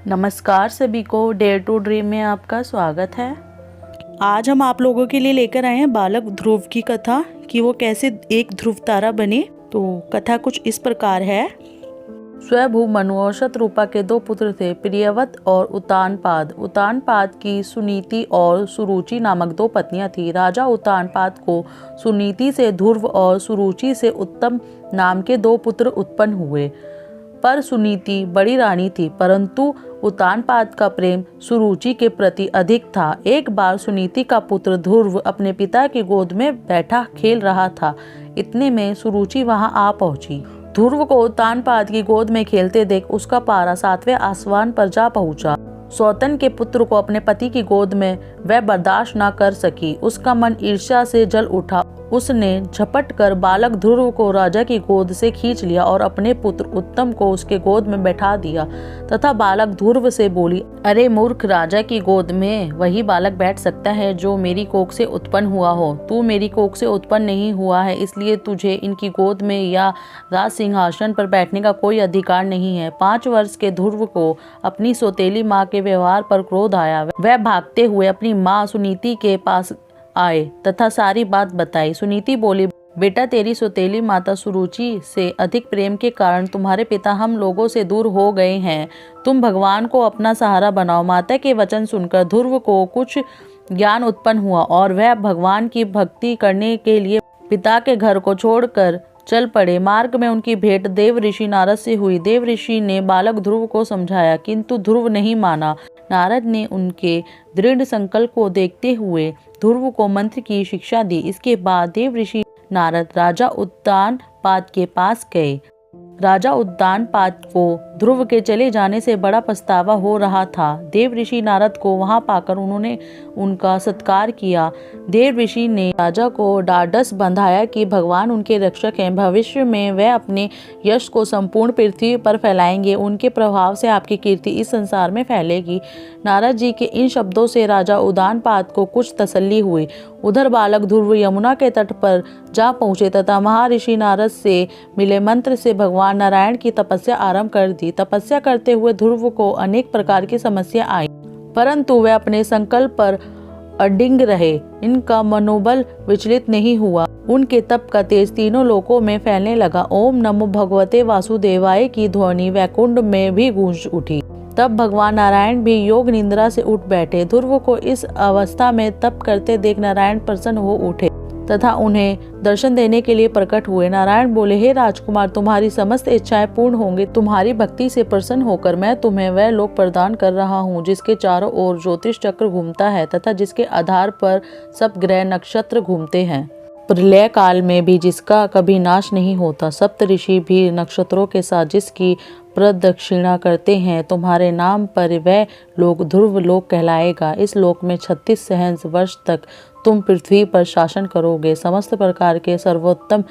नमस्कार सभी को, डेयर टू ड्रीम में आपका स्वागत है। आज हम आप लोगों के लिए लेकर आए हैं बालक ध्रुव की कथा कि वो कैसे एक ध्रुव तारा बने। तो कथा कुछ इस प्रकार है। स्वयंभू मनु और शतरूपा के दो पुत्र थे, प्रियव्रत और उत्तानपाद। उत्तानपाद की सुनीति और सुरुचि नामक दो पत्नियां थीं। राजा उत्तानपाद को सुनीति से ध्रुव और सुरुचि से उत्तम नाम के दो पुत्र उत्पन्न हुए। पर सुनीति बड़ी रानी थी, परंतु उत्तानपाद का प्रेम सुरुचि के प्रति अधिक था। एक बार सुनीति का पुत्र ध्रुव अपने पिता की गोद में बैठा खेल रहा था। इतने में सुरुचि वहां आ पहुंची। ध्रुव को उत्तानपाद की गोद में खेलते देख उसका पारा 7वें आसमान पर जा पहुंचा। सौतन के पुत्र को अपने पति की गोद में वह बर्दाश्त न कर सकी। उसका मन ईर्ष्या से जल उठा। उसने झपट कर बालक ध्रुव को राजा की गोद से खींच लिया और अपने पुत्र उत्तम को उसके गोद में बैठा दिया तथा बालक ध्रुव से बोली, अरे मूर्ख, राजा की गोद में वही बालक बैठ सकता है जो मेरी कोख से उत्पन्न हुआ हो। तू मेरी कोख से उत्पन्न नहीं हुआ है, इसलिए तुझे इनकी गोद में या राज सिंहासन पर बैठने का कोई अधिकार नहीं है। 5 वर्ष के ध्रुव को अपनी सौतेली माँ के व्यवहार पर क्रोध आया। वह भागते हुए अपनी माँ सुनीति के पास आए तथा सारी बात बताई। सुनीति बोली, बेटा, तेरी सौतेली माता सुरुचि से अधिक प्रेम के कारण तुम्हारे पिता हम लोगों से दूर हो गए हैं। तुम भगवान को अपना सहारा बनाओ। माता के वचन सुनकर ध्रुव को कुछ ज्ञान उत्पन्न हुआ और वह भगवान की भक्ति करने के लिए पिता के घर को छोड़कर चल पड़े। मार्ग में उनकी भेंट देव ऋषि नारद से हुई। देव ऋषि ने बालक ध्रुव को समझाया, किंतु ध्रुव नहीं माना। नारद ने उनके दृढ़ संकल्प को देखते हुए ध्रुव को मंत्र की शिक्षा दी। इसके बाद देव ऋषि नारद राजा उत्तानपाद के पास गए। राजा उत्तानपाद को ध्रुव के चले जाने से बड़ा पछतावा हो रहा था। देव ऋषि नारद को वहां पाकर उन्होंने उनका सत्कार किया। देव ऋषि ने राजा को ढाढ़स बंधाया कि भगवान उनके रक्षक हैं। भविष्य में वह अपने यश को संपूर्ण पृथ्वी पर फैलाएंगे। उनके प्रभाव से आपकी कीर्ति इस संसार में फैलेगी। नारद जी के इन शब्दों से राजा उत्तानपाद को कुछ तसल्ली हुई। उधर बालक ध्रुव यमुना के तट पर जा पहुंचे तथा महर्षि नारद से मिले मंत्र से भगवान नारायण की तपस्या आरंभ कर दी। तपस्या करते हुए ध्रुव को अनेक प्रकार की समस्या आई, परंतु वे अपने संकल्प पर अडिग रहे। इनका मनोबल विचलित नहीं हुआ। उनके तप का तेज तीनों लोकों में फैलने लगा। ओम नमो भगवते वासुदेवाय की ध्वनि वैकुंठ में भी गूंज उठी। तब भगवान नारायण भी योग निद्रा से उठ बैठे। ध्रुव को इस अवस्था में तप करते देख नारायण प्रसन्न हो उठे तथा उन्हें दर्शन देने के लिए प्रकट हुए। नारायण बोले, हे राजकुमार, तुम्हारी समस्त इच्छाएं पूर्ण होंगी। तुम्हारी भक्ति से प्रसन्न होकर मैं तुम्हें वह लोक प्रदान कर रहा हूँ जिसके चारों ओर ज्योतिष चक्र घूमता है तथा जिसके आधार पर सब ग्रह नक्षत्र घूमते हैं। प्रलय काल में भी जिसका कभी नाश नहीं होता। सप्त ऋषि भी नक्षत्रों के साथ जिसकी प्रदक्षिणा करते हैं। तुम्हारे नाम पर वह लोक ध्रुव लोक कहलाएगा। इस लोक में 36 सहस्र वर्ष तक तुम पृथ्वी पर शासन करोगे। समस्त प्रकार के सर्वोत्तम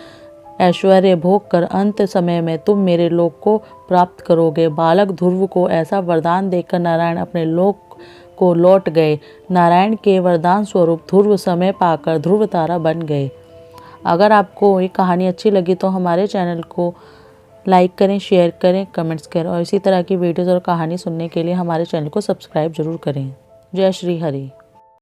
ऐश्वर्य भोग कर अंत समय में तुम मेरे लोक को प्राप्त करोगे। बालक ध्रुव को ऐसा वरदान देकर नारायण अपने लोक को लौट गए। नारायण के वरदान स्वरूप ध्रुव समय पाकर ध्रुव तारा बन गए। अगर आपको ये कहानी अच्छी लगी तो हमारे चैनल को लाइक करें, शेयर करें, कमेंट्स करें और इसी तरह की वीडियोज़ और कहानी सुनने के लिए हमारे चैनल को सब्सक्राइब जरूर करें। जय श्री हरि।